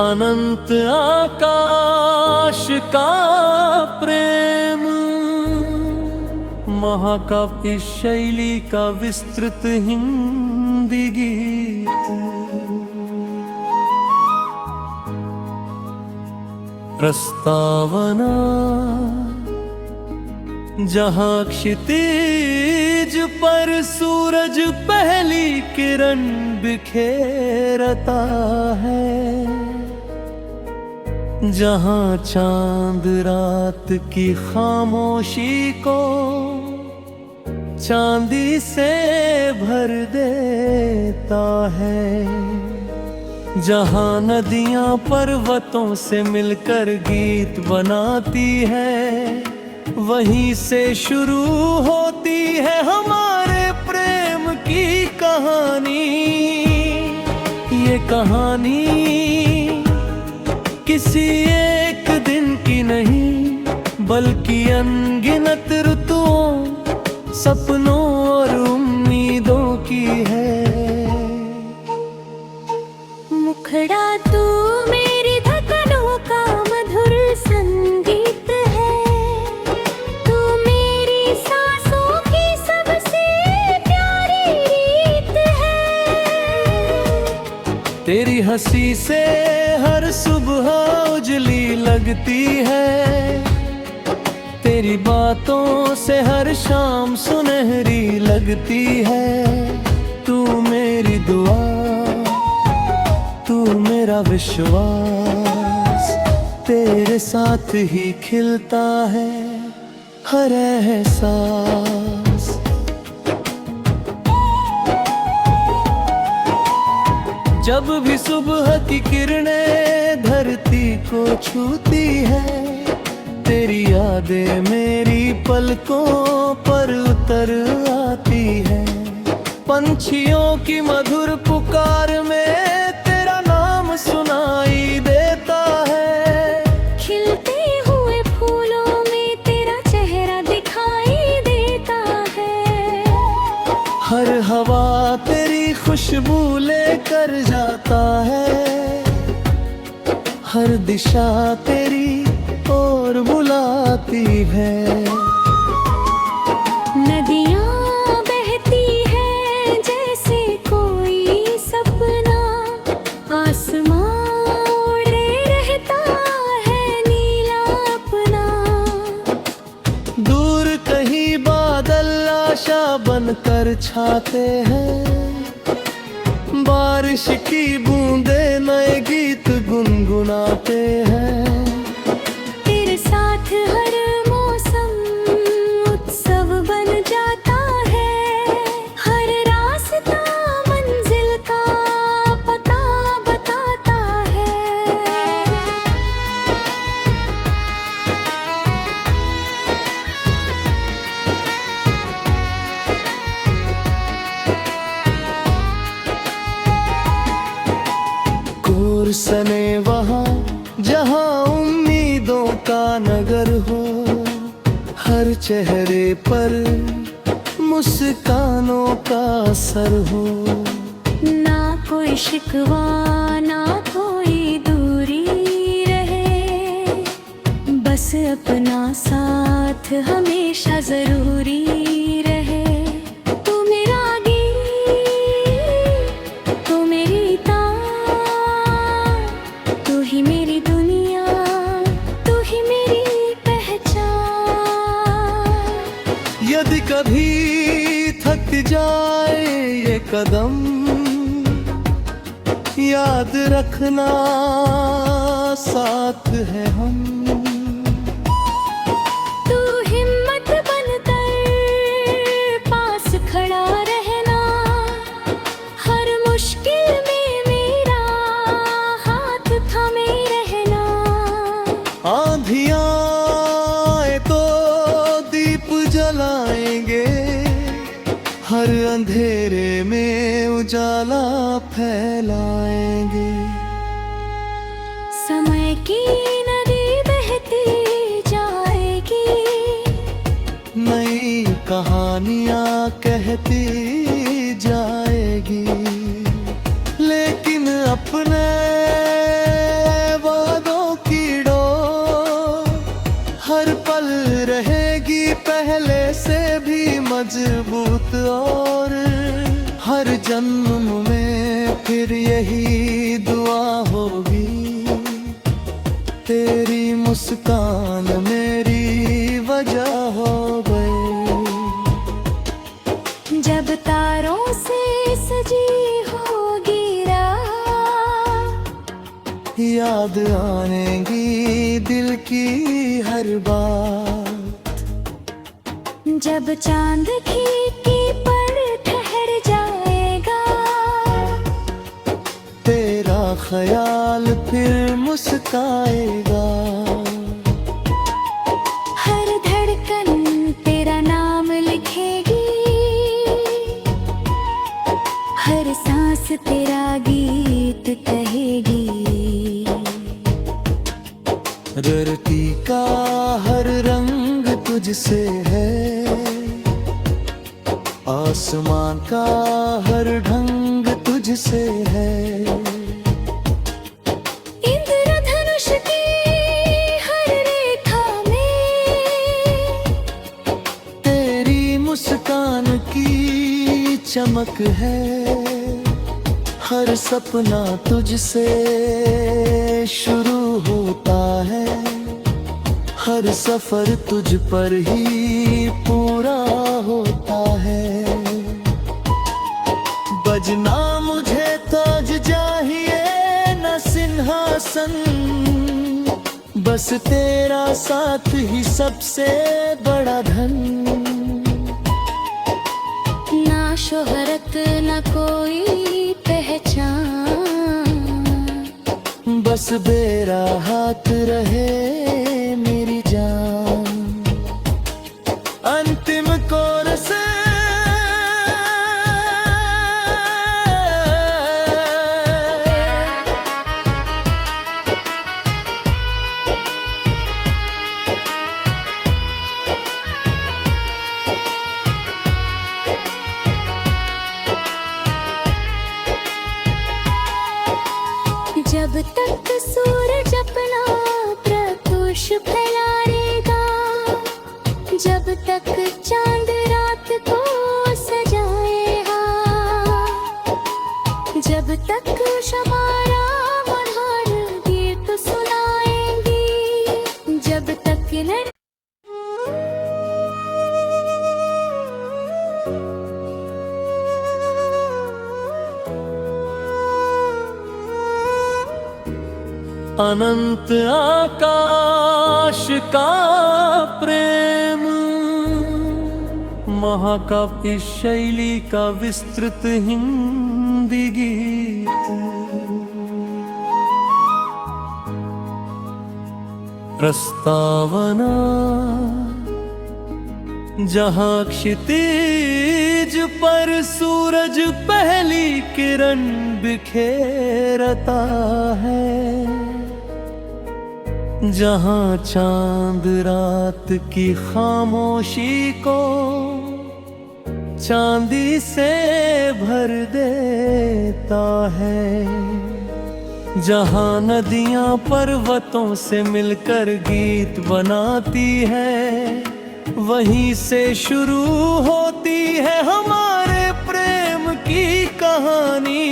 अनंत आकाश का प्रेम, महाकाव्य शैली का विस्तृत हिंदी गीत। प्रस्तावना, जहाँ क्षितिज पर सूरज पहली किरण बिखेरता है, जहाँ चांद रात की खामोशी को चांदी से भर देता है, जहाँ नदियाँ पर्वतों से मिलकर गीत बनाती है, वहीं से शुरू होती है हमारे प्रेम की कहानी। ये कहानी किसी एक दिन की नहीं, बल्कि अनगिनत ऋतुओं, सपनों और उम्मीदों की है। मुखड़ा तू मेरी धड़कनों का मधुर संगीत है, तू मेरी सांसों की सबसे प्यारी रीत है। तेरी हंसी से हर सुबह उजली लगती है, तेरी बातों से हर शाम सुनहरी लगती है। तू मेरी दुआ, तू मेरा विश्वास, तेरे साथ ही खिलता है हर एहसास। जब भी सुबह की किरणें धरती को छूती है, तेरी यादें मेरी पलकों पर उतर आती है। पंछियों की मधुर पुकार में तेरा नाम सुनाई देता है, खिलते हुए फूलों में तेरा चेहरा दिखाई देता है। हर हवा तेरी खुशबू लेकर जाता है, हर दिशा तेरी ओर बुलाती है। नदियाँ बहती हैं जैसे कोई सपना, आसमां ओढ़े रहता है नीला अपना। दूर कहीं बादल आशा बनकर छाते हैं, बारिश की बूंदें नए गीत गुनगुनाते हैं। तेरे साथ हर मौसम उत्सव बन जाता है, हर रास्ता मंजिल का पता बताता है। सने वहाँ जहाँ उम्मीदों का नगर हो, हर चेहरे पर मुस्कानों का असर हो। ना कोई शिकवा ना कोई दूरी रहे, बस अपना साथ हमेशा जरूरी रहे। तू मेरा गीत, तू मेरी तान, तू ही मेरी दुनिया, तू ही मेरी पहचान। यदि कभी थक जाए ये कदम, याद रखना साथ है हम। तू हिम्मत बनकर पास खड़ा रहना, हर मुश्किल में मेरा हाथ थामे रहना। आंधियाँ आए तो दीप जलाएंगे, हर अंधेरे में उजाला फैलाएंगे। समय की नदी बहती जाएगी, नई कहानियाँ कहती जाएगी, लेकिन अपने हर पल रहेगी पहले से भी मजबूत, और हर जन्म में फिर यही दुआ होगी, तेरी मुस्कान मेरी वजह हो गई। जब तारों से सजी होगी रात, याद आएगी दिल की हर बात। जब चांद खिड़की पर ठहर जाएगा, तेरा ख्याल फिर मुस्काएगा। हर धड़कन तेरा नाम लिखेगी, हर सांस तेरा गीत कहेगी। धरती का हर रंग तुझसे है, आसमान का हर ढंग तुझसे है। इंद्रधनुष की हर रेखा में, तेरी मुस्कान की चमक है। हर सपना तुझसे शुरू होता है, हर सफर तुझ पर ही पूरा होता है। बजना मुझे ताज चाहिए न सिंहासन, बस तेरा साथ ही सबसे बड़ा धन। ना शोहरत न कोई पहचान, बस मेरा हाथ रहे मेरी जान। अंतिम कोरस जब तक सूरज अपना प्रकाश फैलाएगा, जब तक चांद रात को सजाएगा, जब तक शमारा मनोहर गीत सुनाएंगी, जब तक न अनंत आकाश का प्रेम, महाकाव्य शैली का विस्तृत हिंदी गीत। प्रस्तावना जहाँ क्षितिज पर सूरज पहली किरण बिखेरता है, जहाँ चांद रात की खामोशी को चांदी से भर देता है, जहाँ नदियाँ पर्वतों से मिलकर गीत बनाती है, वहीं से शुरू होती है हमारे प्रेम की कहानी।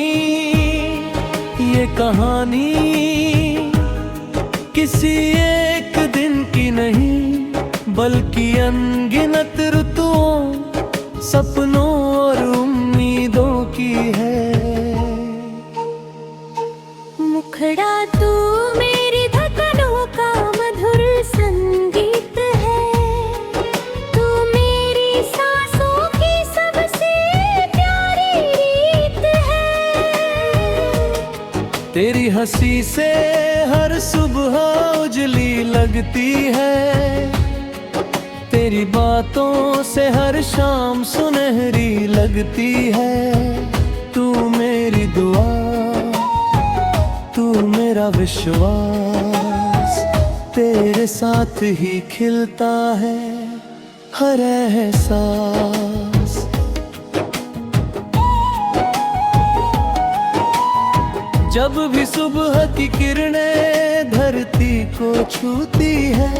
ये कहानी किसी एक दिन की नहीं, बल्कि अनगिनत ऋतुओं, सपनों और उम्मीदों की है। मुखड़ा तू मेरी धड़कनों का मधुर संगीत है, तू मेरी सांसों की सबसे प्यारी रीत है। तेरी हंसी से हर सुबह उजली लगती है, तेरी बातों से हर शाम सुनहरी लगती है। तू मेरी दुआ, तू मेरा विश्वास, तेरे साथ ही खिलता है हर एहसास। जब भी सुबह की किरणें धरती को छूती है,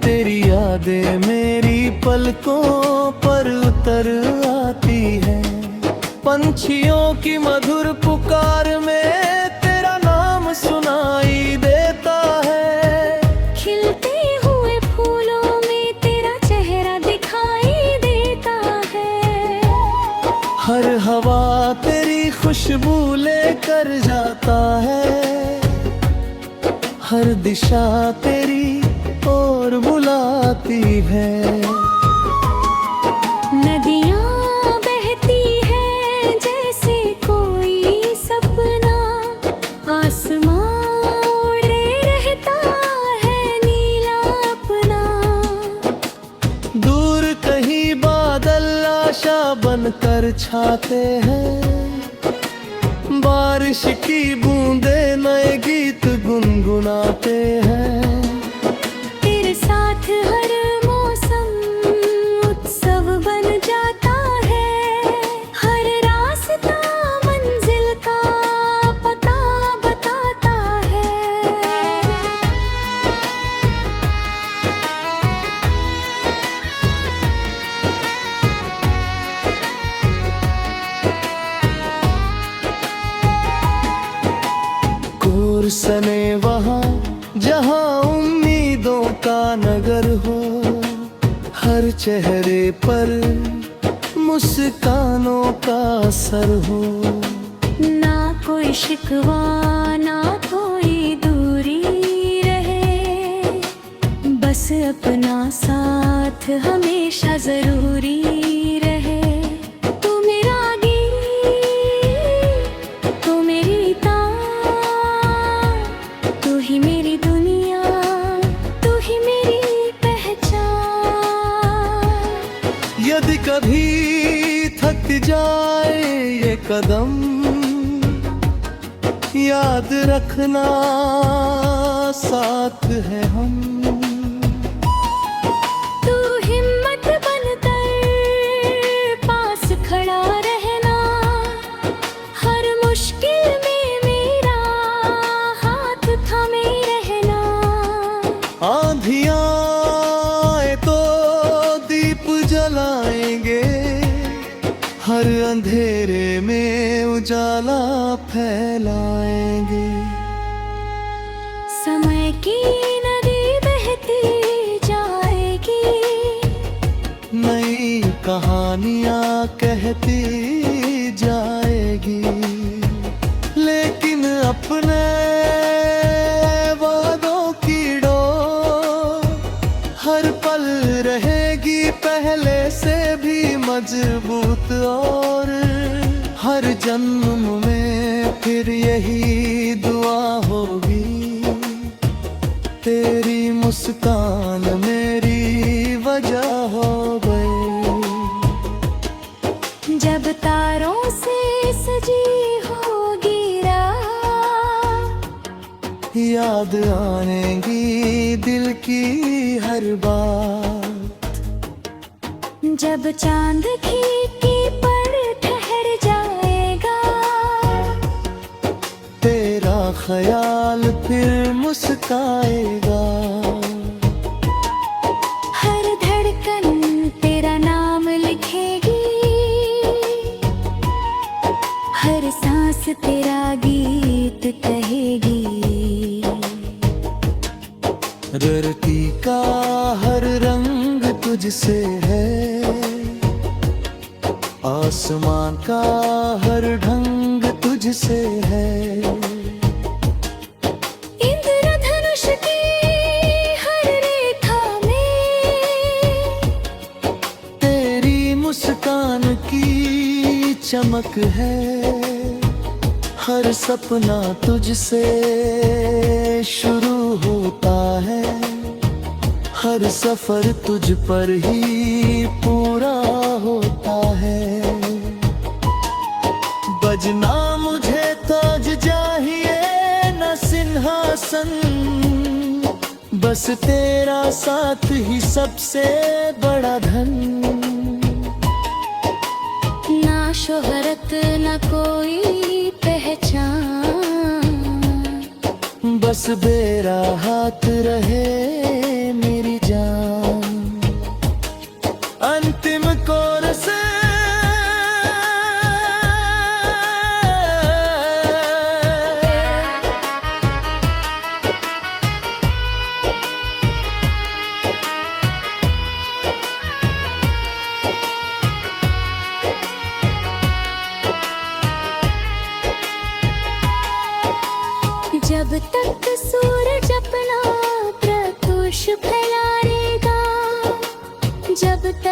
तेरी यादें मेरी पलकों पर उतर आती है। पंछियों की मधुर पुकार में तेरा नाम सुनाई देता है। खिलते हुए फूलों में तेरा चेहरा दिखाई देता है। हर हवा तेरी खुशबू लेकर जाता है। हर दिशा तेरी ओर बुलाती है। नदियाँ बहती हैं जैसे कोई सपना, आसमां ओढ़े रहता है नीला अपना। दूर कहीं बादल आशा बनकर छाते हैं। बारिश की बूंदे नए गीत गुनगुनाते हैं। तेरे साथ हर मौसम उत्सव बन जाता है। हर रास्ता मंजिल का पता बताता है। सने वहाँ जहाँ उम्मीदों का नगर हो। हर चेहरे पर मुस्कानों का असर हो। ना कोई शिकवा ना कोई दूरी रहे, बस अपना साथ हमेशा जरूरी रहे। तू मेरा गीत, तू मेरी तान, तू ही मेरी दुनिया, तू ही मेरी पहचान। यदि कभी थक जाए ये कदम, याद रखना साथ है हम। तू हिम्मत बनकर पास खड़ा रहना, हर मुश्किल में मेरा हाथ थामे रहना। आंधियां आए तो दीप जलाएंगे, हर अंधेरे में उजाला फैलाएंगे। समय की नदी बहती जाएगी, नई कहानियां कहती जाएगी। लेकिन अपने वादों की डोर हर पल रहेगी पहले से भी मजबूत। और हर जन्म में फिर यही दुआ होगी, तेरी मुस्कान मेरी वजह हो गई। जब तारों से सजी होगी रात, याद आएगी दिल की हर बात। जब चांद खिड़की पर ठहर जाएगा, तेरा ख्याल फिर मुस्काएगा। हर धड़कन तेरा नाम लिखेगी, हर सांस तेरा गीत कहेगी। धरती का हर रंग तुझसे है, आसमान का हर ढंग तुझसे है। इंद्रधनुष की हर रेखा में तेरी मुस्कान की चमक है। हर सपना तुझसे शुरू होता है, हर सफर तुझ पर ही पूरा होता है। बजना मुझे ताज चाहिए न सिंहासन, बस तेरा साथ ही सबसे बड़ा धन। ना शोहरत ना कोई पहचान, बस मेरा हाथ रहे मेरी जान।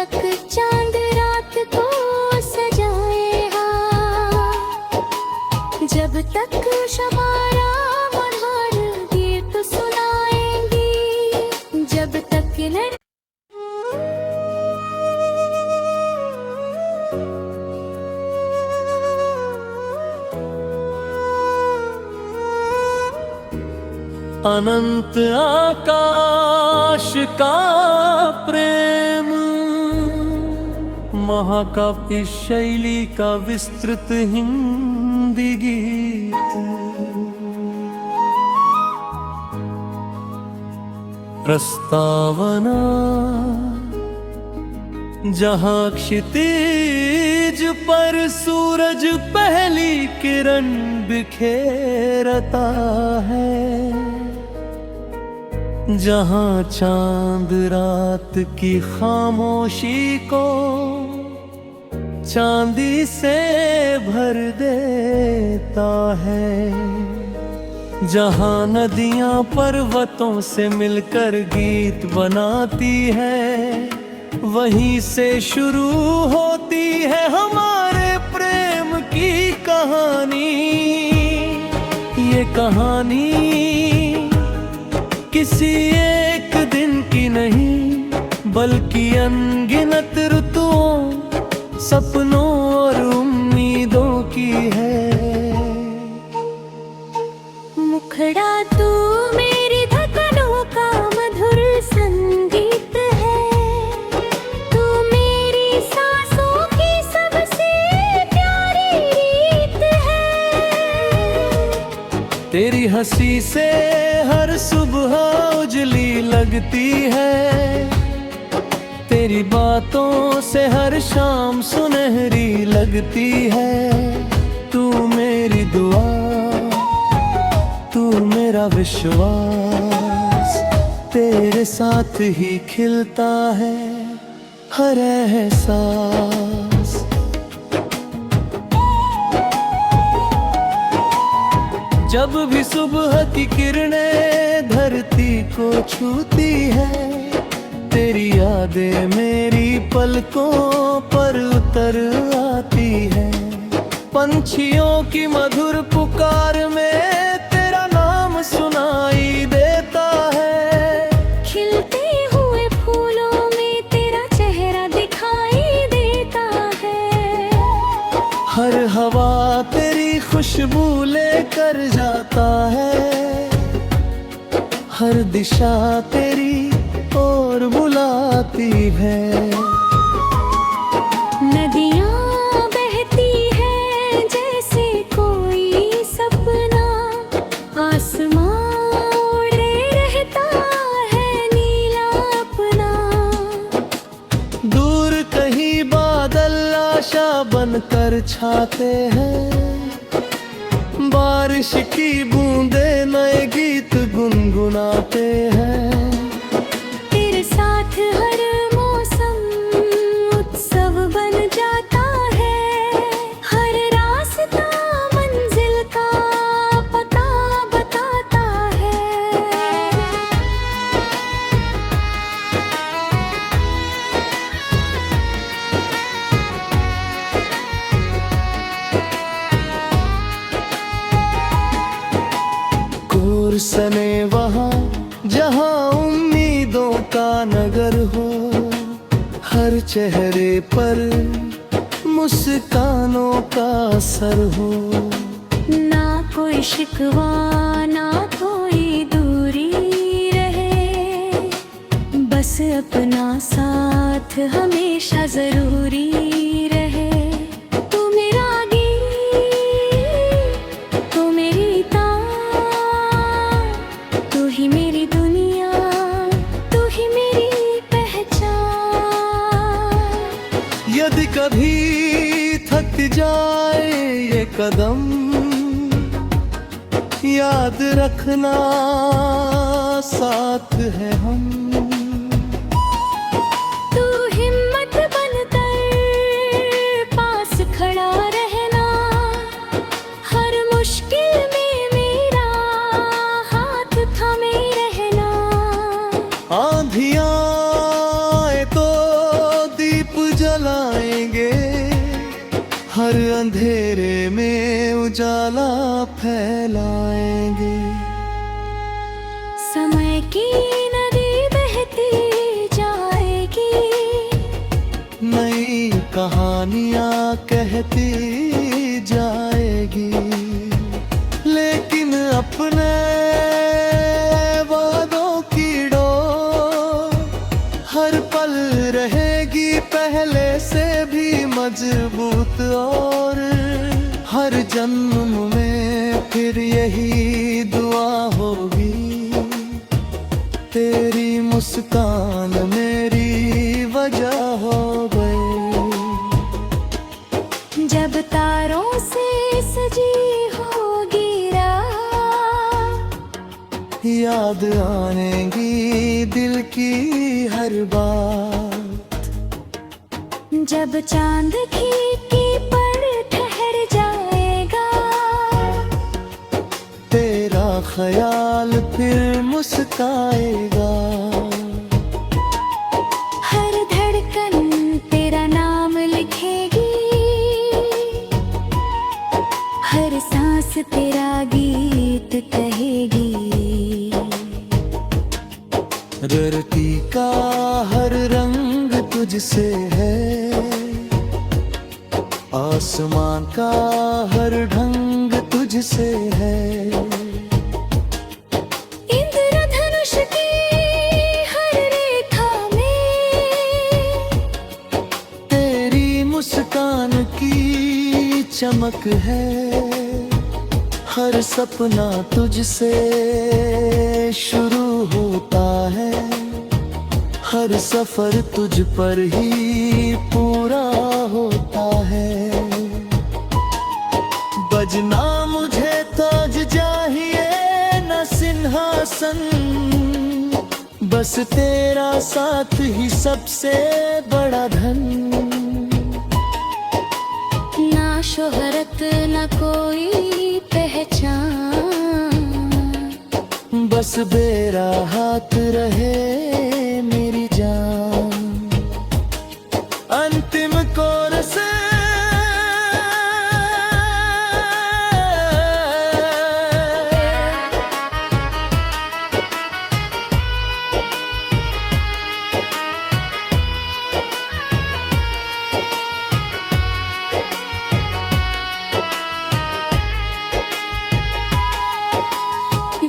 तक चांद रात को सजाएगा, जब तक शमारा मनोहर गीत सुनाएंगी, जब तक अनंत आकाश का प्रेम, महाकाव्य शैली का विस्तृत हिंदी गीत, प्रस्तावना जहाँ क्षितिज पर सूरज पहली किरण बिखेरता है, जहाँ चांद रात की खामोशी को चांदी से भर देता है, जहाँ नदियाँ पर्वतों से मिलकर गीत बनाती है, वहीं से शुरू होती है हमारे प्रेम की कहानी। ये कहानी किसी एक दिन की नहीं, बल्कि अनगिनत ऋतुओं, सपनों और उम्मीदों की है। मुखड़ा तू मेरी धड़कनों का मधुर संगीत है, तू मेरी सांसों की सबसे प्यारी रीत है। तेरी हंसी से हर सुबह उजली लगती है, तेरी बातों से हर शाम सुनहरी लगती है। तू मेरी दुआ, तू मेरा विश्वास, तेरे साथ ही खिलता है हर एहसास। जब भी सुबह की किरणें धरती को छूती है, तेरी यादें मेरी पलकों पर उतर आती है। पंछियों की मधुर पुकार में तेरा नाम सुनाई देता है, खिलते हुए फूलों में तेरा चेहरा दिखाई देता है। हर हवा तेरी खुशबू लेकर जाता है, हर दिशा तेरी ओर बुलाती है। नदियाँ बहती हैं जैसे कोई सपना, आसमां ओढ़े रहता है नीला अपना। दूर कहीं बादल आशा बनकर छाते हैं, बारिश की बूंदे नए गीत गुनगुनाते हैं। तेरे साथ हर मौसम उत्सव बन जाता है, हर रास्ता मंजिल का पता बताता है। सने वहाँ जहाँ उम्मीदों का नगर हो, हर चेहरे पर मुस्कानों का असर हो। ना कोई शिकवा ना कोई दूरी रहे, बस अपना साथ हमेशा जरूरी रहे। तू मेरा गीत, तू मेरी तान, तू ही मेरी दुनिया, तू ही मेरी पहचान। यदि कभी थक जाए ये कदम, याद रखना साथ है हम। तू हिम्मत बनकर पास खड़ा रहना, हर मुश्किल में मेरा हाथ थामे रहना। आंधियाँ आए तो दी हर अंधेरे में उजाला फैलाएंगे। समय की नदी बहती जाएगी, नई कहानियां कहती जाएगी, लेकिन अपने वादों की डोर हर पल रहेगी पहले से भी मजबूत। और हर जन्म में फिर यही दुआ होगी, तेरी मुस्कान मेरी वजह हो गई। जब तारों से सजी होगी रात, याद आएगी दिल की हर बात। जब चांद खिड़की पर ठहर जाएगा, तेरा ख्याल फिर मुस्काएगा। हर धड़कन तेरा नाम लिखेगी, हर सांस तेरा गीत कहेगी। धरती का हर रंग तुझसे है, आसमान का हर ढंग तुझसे है। इंद्रधनुष की हर रेखा में तेरी मुस्कान की चमक है। हर सपना तुझसे शुरू होता है, हर सफर तुझ पर ही पूरा होता है। बजना मुझे ताज चाहिए न सिंहासन, बस तेरा साथ ही सबसे बड़ा धन। ना शोहरत ना कोई पहचान, बस मेरा हाथ रहे मेरी जान। अंतिम कोरस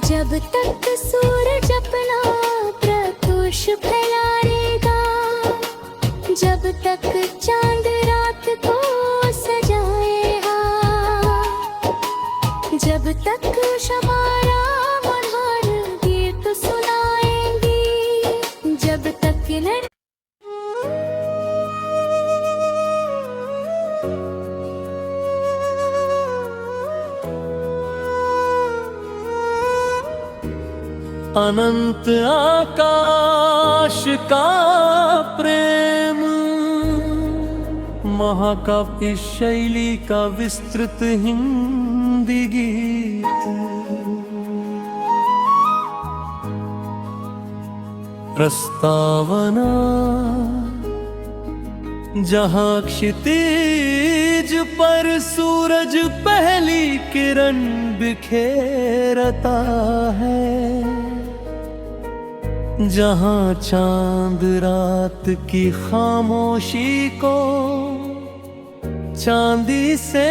जब तक सूरज अपना प्रकाश फैलाएगा, जब तक चांद रात को सजाएगा, जब तक शमारा मनोहर गीत सुनाएंगी, जब तक न अनंत आकाश का प्रेम, महाकाव्य शैली का विस्तृत हिंदी गीत। प्रस्तावना जहाँ क्षितिज पर सूरज पहली किरण बिखेरता है, जहाँ चांद रात की खामोशी को चांदी से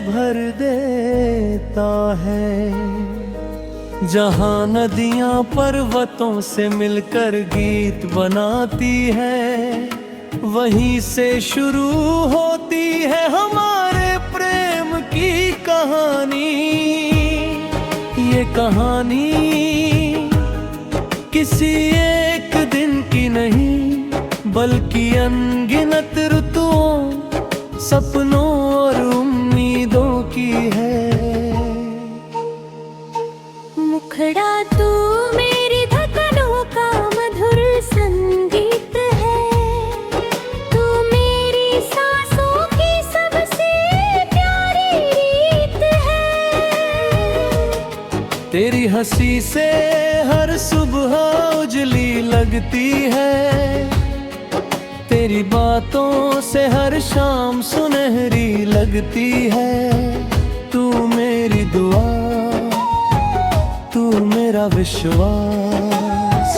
भर देता है, जहाँ नदियाँ पर्वतों से मिलकर गीत बनाती है, वहीं से शुरू होती है हमारे प्रेम की कहानी। ये कहानी किसी एक दिन की नहीं, बल्कि अनगिनत ऋतुओं, सपनों और उम्मीदों की है। मुखड़ा तू मेरी धड़कनों का मधुर संगीत है, तू मेरी सांसों की सबसे प्यारी रीत है। तेरी हंसी से हर सुबह उजली लगती है, तेरी मेरी बातों से हर शाम सुनहरी लगती है। तू मेरी दुआ, तू मेरा विश्वास,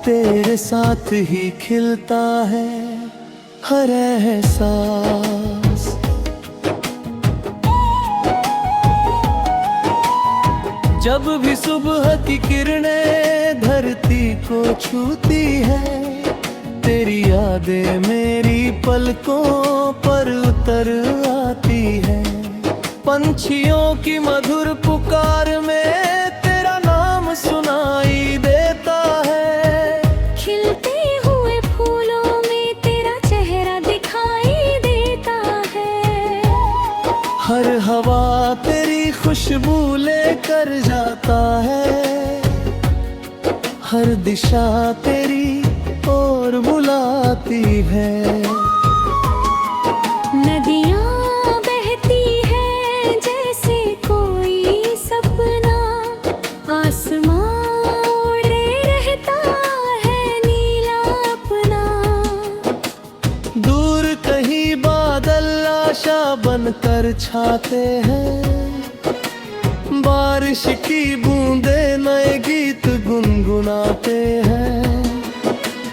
तेरे साथ ही खिलता है हर एहसास। जब भी सुबह की किरणें धरती को छूती है, तेरी यादें मेरी पलकों पर उतर आती है। पंछियों की मधुर पुकार में तेरा नाम सुनाई देता है। खिलते हुए फूलों में तेरा चेहरा दिखाई देता है। हर हवा तेरी खुशबू लेकर जाता है, हर दिशा तेरी ओर बुलाती है। नदियाँ बहती हैं जैसे कोई सपना, आसमां ओढ़े रहता है नीला अपना। दूर कहीं बादल आशा बनकर छाते हैं, बारिश की बूंदे नए गीत गुनगुनाते हैं।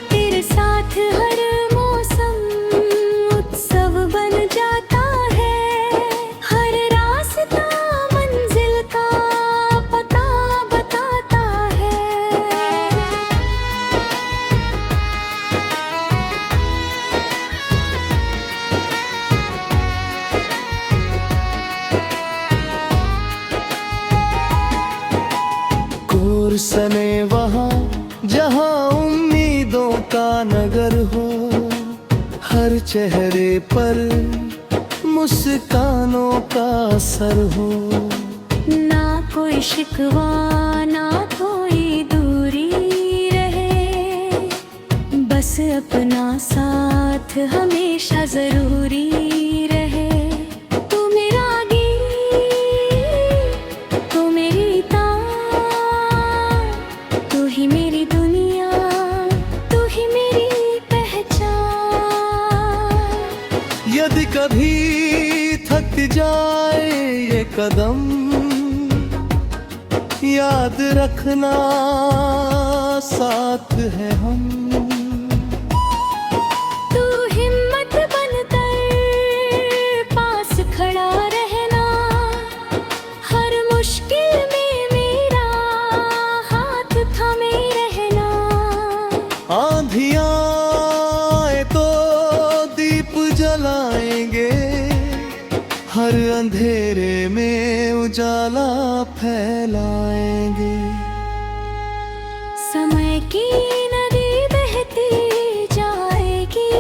तेरे साथ हर मौसम उत्सव बन जाता है, हर रास्ता मंजिल का पता बताता है। सने वहाँ जहाँ उम्मीदों का नगर हो, हर चेहरे पर मुस्कानों का असर हो। ना कोई शिकवा ना कोई दूरी रहे, बस अपना साथ हमेशा जरूरी रहे। तू मेरा गीत, तू मेरी तार, तू ही मेरी दुनिया, तू ही मेरी पहचान। यदि कभी थक जाए ये कदम, याद रखना साथ है हम। तू हिम्मत बनकर पास खड़ा रहना, हर मुश्किल में मेरा हाथ थामे रहना। आंधियां आए तो दीप जलाएंगे, हर अंधेरे में उजाला फैलाएंगे। समय की नदी बहती जाएगी,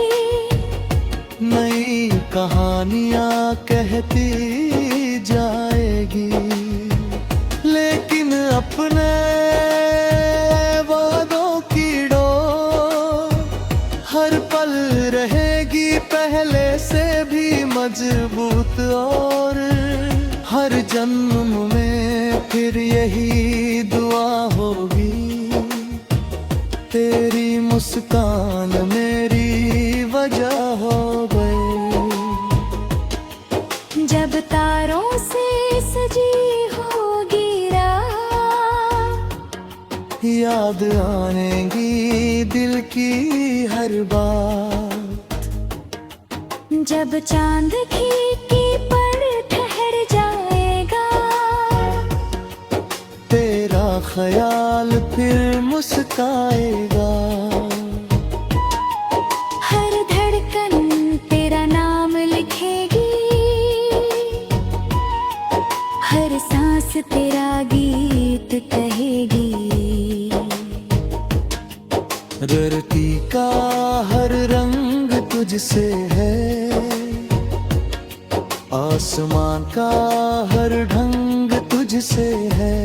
नई कहानियां कहती जाएगी, लेकिन अपने वादों की डोर हर पल रहेगी पहले से भी मजबूत। और हर जन्म में फिर यही दुआ होगी, तेरी मुस्कान मेरी वजह हो गई। जब तारों से सजी होगी रात, याद आएगी दिल की हर बात। जब चांद खिड़की पर ठहर जाएगा, तेरा ख्याल फिर मुस्काएगा। हर धड़कन तेरा नाम लिखेगी, हर सांस तेरा गीत कहेगी। धरती का हर रंग तुझसे है, आसमान का हर ढंग तुझसे है।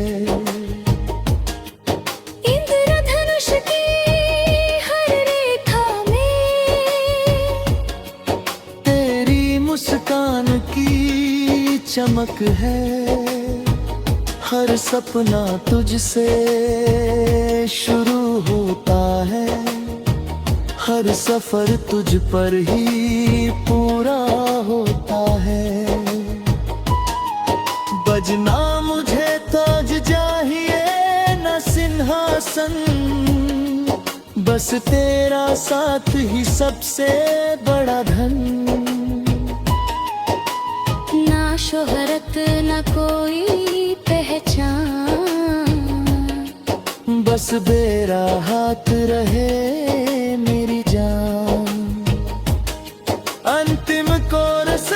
इंद्रधनुष की हर रेखा में तेरी मुस्कान की चमक है, हर सपना तुझसे शुरू होता है, हर सफर तुझ पर ही पूरा होता है। बजना मुझे ताज चाहिए न सिंहासन, बस तेरा साथ ही सबसे बड़ा धन। ना शोहरत न कोई पहचान, बस मेरा हाथ रहे मेरी जान। अंतिम कोरस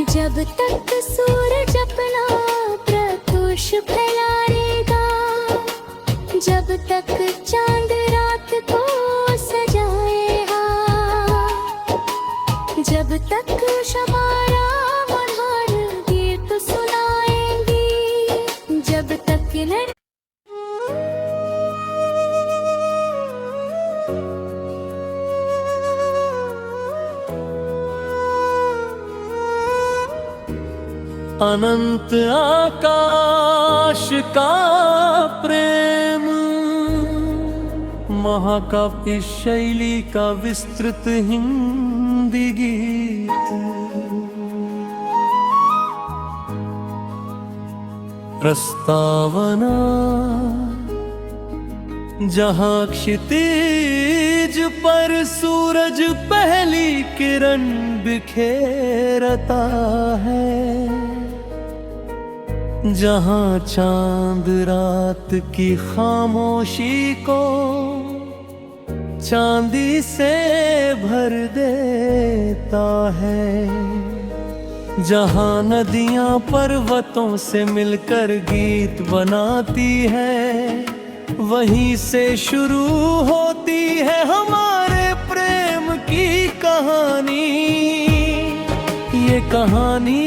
जब तक सूरज अपना प्रकाश फैलाएगा, जब तक चांद रात को सजाएगा, जब तक शमारा मनोहर गीत सुनाएंगी, जब तक अनंत आकाश का प्रेम, महाकाव्य शैली का विस्तृत हिंदी गीत। प्रस्तावना जहाँ क्षितिज पर सूरज पहली किरण बिखेरता है, जहाँ चांद रात की खामोशी को चांदी से भर देता है, जहाँ नदियाँ पर्वतों से मिलकर गीत बनाती है, वहीं से शुरू होती है हमारे प्रेम की कहानी। ये कहानी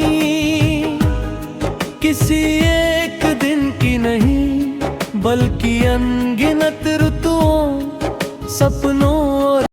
किसी एक दिन की नहीं, बल्कि अनगिनत ऋतुओं, सपनों